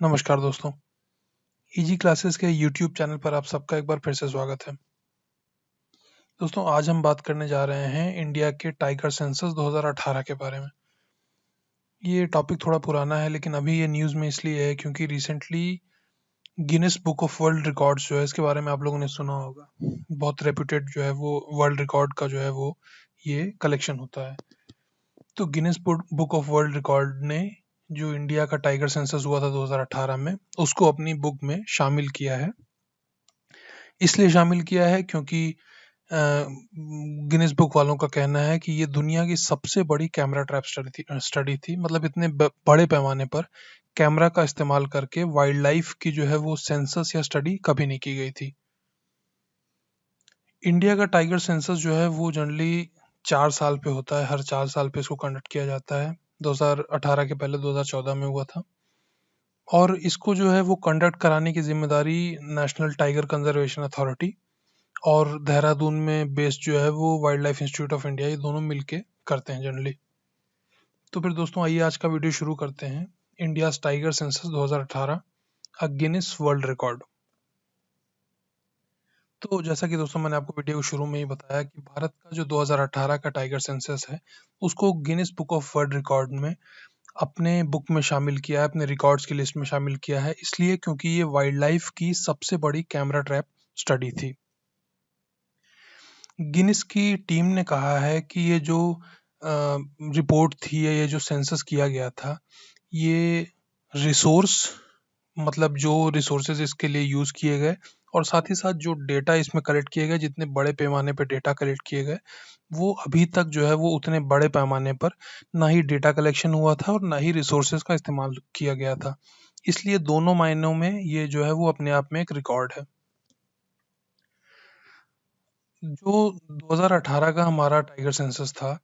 नमस्कार दोस्तों, easy classes के यूट्यूब चैनल पर आप सबका एक बार फिर से स्वागत है। दोस्तों आज हम बात करने जा रहे हैं इंडिया के टाइगर सेंसस 2018 के बारे में। ये टॉपिक थोड़ा पुराना है लेकिन अभी ये न्यूज़ में इसलिए है क्योंकि recently Guinness book of world records जो है इसके बारे में आप लोगों ने सुना होगा। बहुत रेप्यूटेड जो है वो वर्ल्ड रिकॉर्ड का जो है वो ये कलेक्शन होता है। तो Guinness book of world record ने जो इंडिया का टाइगर सेंसस हुआ था 2018 में उसको अपनी बुक में शामिल किया है। इसलिए शामिल किया है क्योंकि गिनीज बुक वालों का कहना है कि ये दुनिया की सबसे बड़ी कैमरा ट्रैप स्टडी थी। मतलब इतने बड़े पैमाने पर कैमरा का इस्तेमाल करके वाइल्ड लाइफ की जो है वो सेंसस या स्टडी कभी नहीं की गई थी। इंडिया का टाइगर सेंसस जो है वो जनरली 4 साल पे होता है। हर 4 साल पे इसको कंडक्ट किया जाता है। 2018 के पहले 2014 में हुआ था। और इसको जो है वो कंडक्ट कराने की जिम्मेदारी नेशनल टाइगर कंजर्वेशन अथॉरिटी और देहरादून में बेस्ड जो है वो wild life institute of India, ये दोनों मिलके करते हैं जनरली। तो फिर दोस्तों आइए आज का वीडियो शुरू करते हैं। इंडिया टाइगर सेंसस 2018 अ गिनीज वर्ल्ड रिकॉर्ड। तो जैसा कि दोस्तों मैंने आपको वीडियो के शुरू में ही बताया कि भारत का जो 2018 का टाइगर सेंसस है उसको Guinness book of world record में अपने बुक में शामिल किया है, अपने रिकॉर्ड्स की लिस्ट में शामिल किया है, इसलिए क्योंकि ये वाइल्ड लाइफ की सबसे बड़ी कैमरा ट्रैप स्टडी थी। गिनीज की टीम ने कहा है कि ये जो रिपोर्ट थी या ये जो सेंसस किया गया था, ये रिसोर्स मतलब जो रिसोर्सेज इसके लिए यूज़ किए गए और साथ ही साथ जो डेटा इसमें कलेक्ट किए गए, जितने बड़े पैमाने पे डेटा कलेक्ट किए गए, वो अभी तक जो है वो उतने बड़े पैमाने पर ना ही डेटा कलेक्शन हुआ था और ना ही रिसोर्सेज का इस्तेमाल किया गया था। इसलिए दोनों मायनों में ये जो है वो अपने आप में एक रिकॉर्ड है। जो 2018 का हमारा टाइगर सेंसस था,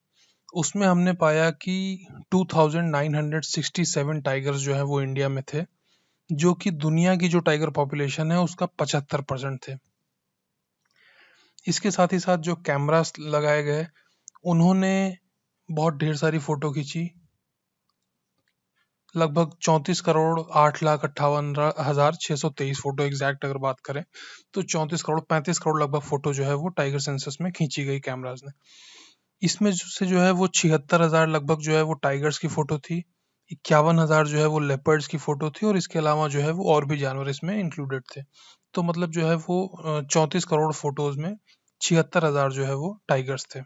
उसमें हमने पाया कि 2967 टाइगर्स जो है वो इंडिया में थे, जो कि दुनिया की जो टाइगर पॉपुलेशन है उसका 75% थे। इसके साथ ही साथ जो कैमरास लगाए गए, उन्होंने बहुत ढेर सारी फोटो खींची। लगभग 34 करोड़ 8 लाख 58 हजार 623 फोटो एग्जैक्ट अगर बात करें तो 34 करोड़ 35 करोड़ लगभग फोटो जो है वो टाइगर सेंसस में खींची गई कैमराज ने। इसमें से जो है वो 76,000 लगभग जो है वो टाइगर्स की फोटो थी। 51,000 जो है वो लेपर्ड्स की फोटो थी और इसके अलावा जो है वो और भी जानवर इसमें इंक्लूडेड थे। तो मतलब जो है वो 34 करोड़ फोटोज में 76,000 जो है वो टाइगर्स थे।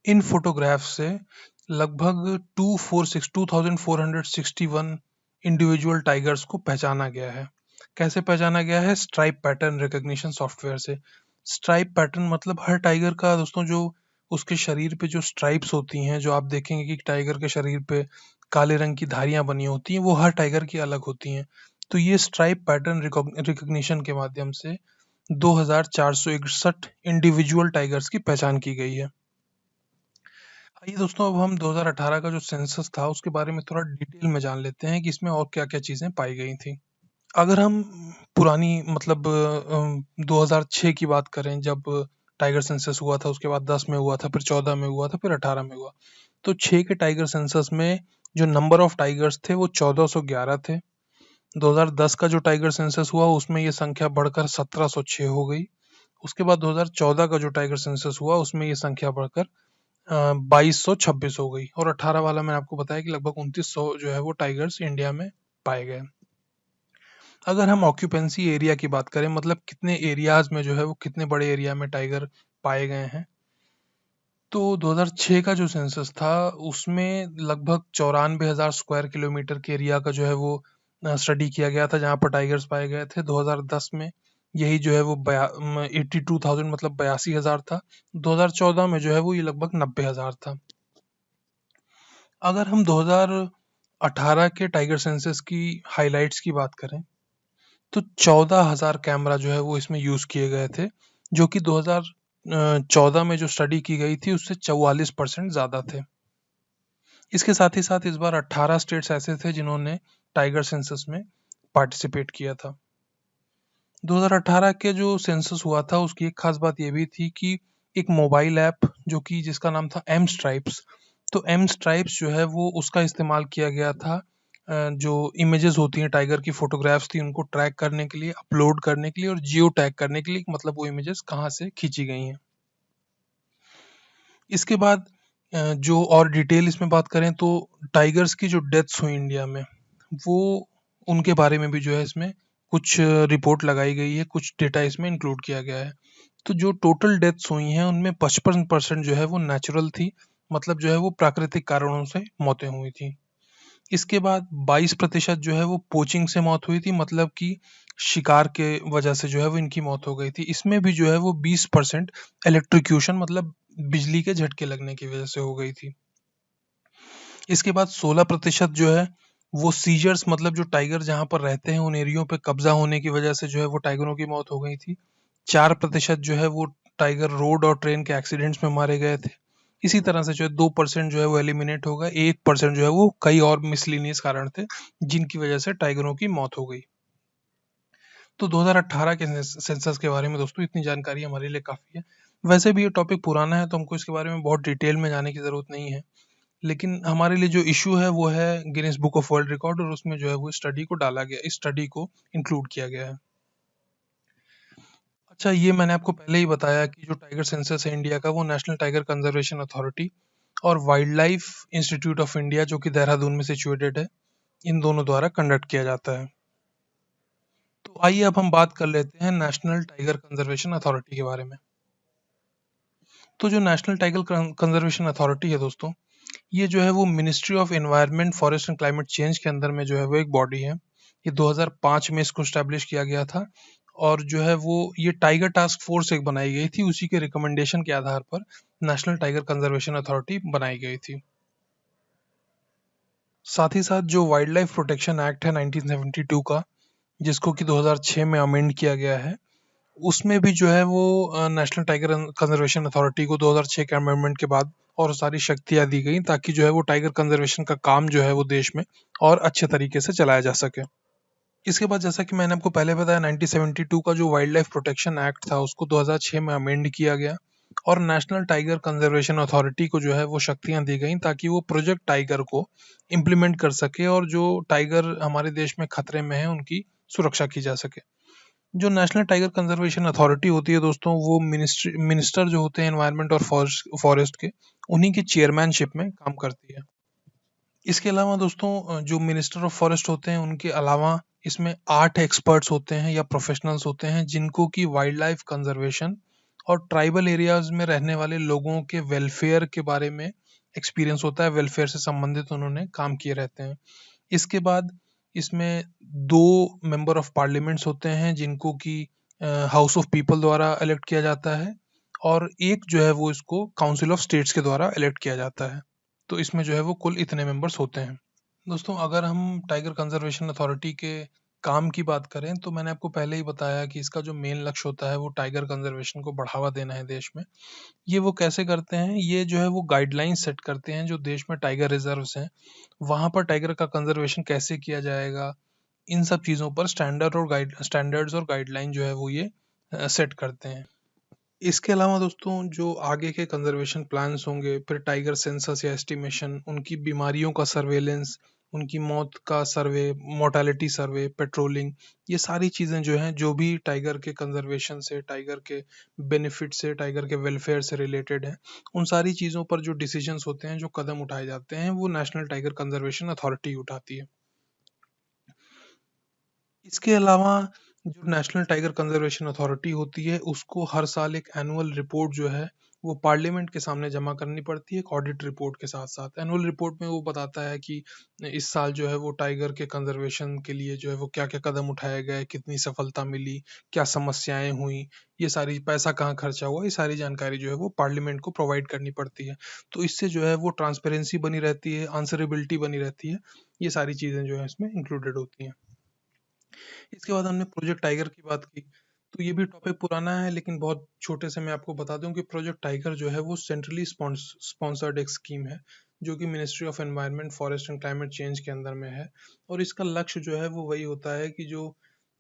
इन फोटोग्राफ से लगभग 2461 इंडिविजुअल टाइगर्स को पहचाना गया है। कैसे पहचाना गया है? स्ट्राइप पैटर्न रिकॉग्निशन सॉफ्टवेयर से। स्ट्राइप पैटर्न मतलब हर टाइगर का दोस्तों जो उसके शरीर पे जो स्ट्राइप्स होती हैं, जो आप देखेंगे कि टाइगर के शरीर पे काले रंग की धारियां बनी होती हैं, वो हर टाइगर की अलग होती हैं। तो ये स्ट्राइप पैटर्न रिकॉग्निशन के माध्यम से 2461 इंडिविजुअल टाइगर्स की पहचान की गई है। आइए दोस्तों अब हम 2018 का जो सेंसस था उसके बारे में थोड़ा डिटेल में जान लेते हैं कि इसमें और क्या-क्या चीजें पाई गई थी। अगर हम पुरानी मतलब 2006 की बात करें, जब टाइगर सेंसस हुआ था, उसके बाद 10 में हुआ था, फिर 14 में हुआ था, फिर 18 में हुआ। तो 6 के टाइगर सेंसस में जो नंबर ऑफ टाइगर्स थे वो 1411 थे। 2010 का जो टाइगर सेंसस हुआ उसमें ये संख्या बढ़कर 1706 हो गई। उसके बाद 2014 का जो टाइगर सेंसस हुआ उसमें ये संख्या बढ़कर 2226 हो गई और 18 वाला मैंने आपको बताया कि लगभग 2900 जो है वो टाइगर्स इंडिया में पाए गए। अगर हम ऑक्यूपेंसी एरिया की बात करें, मतलब कितने एरियाज में जो है वो कितने बड़े एरिया में टाइगर पाए गए हैं, तो 2006 का जो सेंसस था उसमें लगभग 94,000 स्क्वायर किलोमीटर के एरिया का जो है वो स्टडी किया गया था जहाँ पर टाइगर्स पाए गए थे। 2010 में यही जो है वो 82,000 मतलब 82,000 था। 2014 में जो है वो ये लगभग 90,000 था। अगर हम 2018 के टाइगर सेंसस की हाइलाइट्स की बात करें तो 14,000 कैमरा जो है वो इसमें यूज किए गए थे, जो कि 2014 में जो स्टडी की गई थी उससे 44% ज्यादा थे। इसके साथ ही साथ इस बार 18 स्टेट्स ऐसे थे जिन्होंने टाइगर सेंसस में पार्टिसिपेट किया था। 2018 के जो सेंसस हुआ था उसकी एक खास बात ये भी थी कि एक मोबाइल ऐप जो कि जिसका नाम था एम स्ट्राइप्स, तो एम स्ट्राइप्स जो है वो उसका इस्तेमाल किया गया था जो इमेजेस होती हैं टाइगर की फोटोग्राफ्स थी उनको ट्रैक करने के लिए, अपलोड करने के लिए और जियो टैग करने के लिए, मतलब वो इमेजेस कहाँ से खींची गई हैं। इसके बाद जो और डिटेल इसमें बात करें तो टाइगर्स की जो डेथ्स हुई इंडिया में, वो उनके बारे में भी जो है इसमें कुछ रिपोर्ट लगाई गई है, कुछ डेटा इसमें इंक्लूड किया गया है। तो जो टोटल डेथ्स हुई हैं उनमें 55% जो है वो नेचुरल थी, मतलब जो है वो प्राकृतिक कारणों से मौतें हुई थी। इसके बाद 22% जो है वो पोचिंग से मौत हुई थी, मतलब कि शिकार के वजह से जो है वो इनकी मौत हो गई थी। इसमें भी जो है वो 20% इलेक्ट्रिक्यूशन, मतलब बिजली के झटके लगने की वजह से हो गई थी। इसके बाद 16% जो है वो सीजर्स, मतलब जो टाइगर जहाँ पर रहते हैं उन एरियो पे कब्जा होने की वजह से जो है वो टाइगरों की मौत हो गई थी। 4% जो है वो टाइगर रोड और ट्रेन के एक्सीडेंट्स में मारे गए थे। इसी तरह से जो है 2% जो है वो एलिमिनेट हो गए, 1% जो है वो कई और मिसलिनियस कारण थे जिनकी वजह से टाइगरों की मौत हो गई। तो 2018 के सेंसस के बारे में दोस्तों इतनी जानकारी हमारे लिए काफ़ी है। वैसे भी ये टॉपिक पुराना है तो हमको इसके बारे में बहुत डिटेल में जाने की ज़रूरत नहीं है, लेकिन हमारे लिए जो इशू है वो है Guinness book of world record, और उसमें जो है वो स्टडी को डाला गया, इस स्टडी को इंक्लूड किया गया है। अच्छा, ये मैंने आपको पहले ही बताया कि जो टाइगर सेंसस है इंडिया का वो नेशनल टाइगर कंजर्वेशन अथॉरिटी और wild life institute of India जो कि देहरादून में सिचुएटेड है, इन दोनों द्वारा कंडक्ट किया जाता है। तो आइए अब हम बात कर लेते हैं नेशनल टाइगर कंजर्वेशन अथॉरिटी के बारे में। तो जो नेशनल टाइगर कंजर्वेशन अथॉरिटी है दोस्तों, ये जो है वो ministry of environment, forest and climate change के अंदर में जो है वो एक बॉडी है। ये 2005 में इसको स्टैब्लिश किया गया था, और जो है वो ये टाइगर टास्क फोर्स एक बनाई गई थी, उसी के रिकमेंडेशन के आधार पर नेशनल टाइगर कंजर्वेशन अथॉरिटी बनाई गई थी। साथ ही साथ जो वाइल्ड लाइफ प्रोटेक्शन एक्ट है 1972 का, जिसको कि 2006 में अमेंड किया गया है, उसमें भी जो है वो नेशनल टाइगर कंजर्वेशन अथॉरिटी को 2006 के अमेंडमेंट के बाद और सारी शक्तियां दी गई, ताकि जो है वो टाइगर कंजर्वेशन का काम जो है वो देश में और अच्छे तरीके से चलाया जा सके। इसके बाद जैसा कि मैंने आपको पहले बताया, 1972 का जो वाइल्ड लाइफ प्रोटेक्शन एक्ट था उसको 2006 में अमेंड किया गया, और नेशनल टाइगर कंजर्वेशन अथॉरिटी को जो है वो शक्तियां दी गई ताकि वो प्रोजेक्ट टाइगर को इम्प्लीमेंट कर सके और जो टाइगर हमारे देश में खतरे में है उनकी सुरक्षा की जा सके। जो नेशनल टाइगर कंजर्वेशन अथॉरिटी होती है दोस्तों, वो मिनिस्टर जो होते हैं एनवायरनमेंट और फॉरेस्ट के, उन्हीं की चेयरमैनशिप में काम करती है। इसके अलावा दोस्तों जो मिनिस्टर ऑफ फॉरेस्ट होते हैं उनके अलावा इसमें 8 एक्सपर्ट्स होते हैं या प्रोफेशनल्स होते हैं जिनको कि वाइल्ड लाइफ कंजर्वेशन और ट्राइबल एरियाज में रहने वाले लोगों के वेलफेयर के बारे में एक्सपीरियंस होता है, वेलफेयर से संबंधित उन्होंने काम किए रहते हैं। इसके बाद इसमें 2 मेंबर ऑफ पार्लियामेंट्स होते हैं जिनको कि हाउस ऑफ पीपल द्वारा इलेक्ट किया जाता है, और एक जो है वो इसको काउंसिल ऑफ स्टेट्स के द्वारा इलेक्ट किया जाता है। तो इसमें जो है वो कुल इतने मेंबर्स होते हैं। दोस्तों, अगर हम टाइगर कंजर्वेशन अथॉरिटी के काम की बात करें तो मैंने आपको पहले ही बताया कि इसका जो मेन लक्ष्य होता है वो टाइगर कंजर्वेशन को बढ़ावा देना है देश में। ये वो कैसे करते हैं, ये जो है वो गाइडलाइन सेट करते हैं जो देश में टाइगर रिजर्व्स हैं वहां पर टाइगर का कंजर्वेशन कैसे किया जाएगा, इन सब चीज़ों पर स्टैंडर्ड्स और गाइडलाइन जो है वो ये सेट करते हैं। इसके अलावा दोस्तों जो आगे के कंजर्वेशन प्लान्स होंगे, फिर टाइगर सेंसस या एस्टिमेशन, उनकी बीमारियों का सर्वेलेंस, उनकी मौत का सर्वे, मोर्टालिटी सर्वे, पेट्रोलिंग, ये सारी चीज़ें जो हैं, जो भी टाइगर के कंजर्वेशन से, टाइगर के बेनिफिट से, टाइगर के वेलफेयर से रिलेटेड है, उन सारी चीज़ों पर जो डिसीजंस होते हैं, जो कदम उठाए जाते हैं, वो नेशनल टाइगर कंजर्वेशन अथॉरिटी उठाती है। इसके अलावा जो नेशनल टाइगर कंजर्वेशन अथॉरिटी होती है उसको हर साल एक एनुअल रिपोर्ट जो है वो पार्लियामेंट के सामने जमा करनी पड़ती है, एक ऑडिट रिपोर्ट के साथ साथ। एनुअल रिपोर्ट में वो बताता है कि इस साल जो है वो टाइगर के कंजर्वेशन के लिए जो है वो क्या क्या कदम उठाए गए, कितनी सफलता मिली, क्या समस्याएं हुई, ये सारी पैसा कहाँ खर्चा हुआ, ये सारी जानकारी जो है वो पार्लियामेंट को प्रोवाइड करनी पड़ती है। तो इससे जो है वो ट्रांसपेरेंसी बनी रहती है, आंसरेबिलिटी बनी रहती है, ये सारी चीज़ें जो है इसमें इंक्लूडेड होती हैं। इसके बाद हमने प्रोजेक्ट टाइगर की बात की, तो ये भी टॉपिक पुराना है लेकिन बहुत छोटे से मैं आपको बता दूं कि प्रोजेक्ट टाइगर जो है वो सेंट्रली स्पॉन्सर्ड एक स्कीम है जो कि ministry of environment, forest and climate change के अंदर में है। और इसका लक्ष्य जो है वो वही होता है कि जो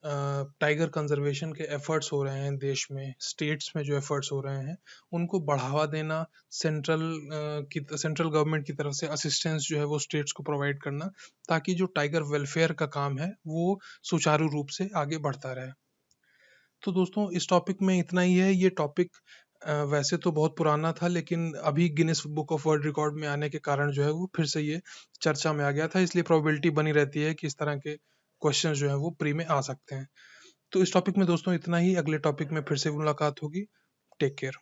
टाइगर कंजर्वेशन के एफर्ट्स हो रहे हैं देश में, स्टेट्स में जो एफर्ट्स हो रहे हैं, उनको बढ़ावा देना, सेंट्रल गवर्नमेंट की तरफ से असिस्टेंस जो है वो स्टेट्स को प्रोवाइड करना, ताकि जो टाइगर वेलफेयर का काम है वो सुचारू रूप से आगे बढ़ता रहे। तो दोस्तों इस टॉपिक में इतना ही है। ये टॉपिक वैसे तो बहुत पुराना था, लेकिन अभी Guinness book of world record में आने के कारण जो है वो फिर से ये चर्चा में आ गया था, इसलिए प्रोबेबिलिटी बनी रहती है कि इस तरह के क्वेश्चन जो है वो प्री में आ सकते हैं। तो इस टॉपिक में दोस्तों इतना ही। अगले टॉपिक में फिर से मुलाकात होगी। Take care.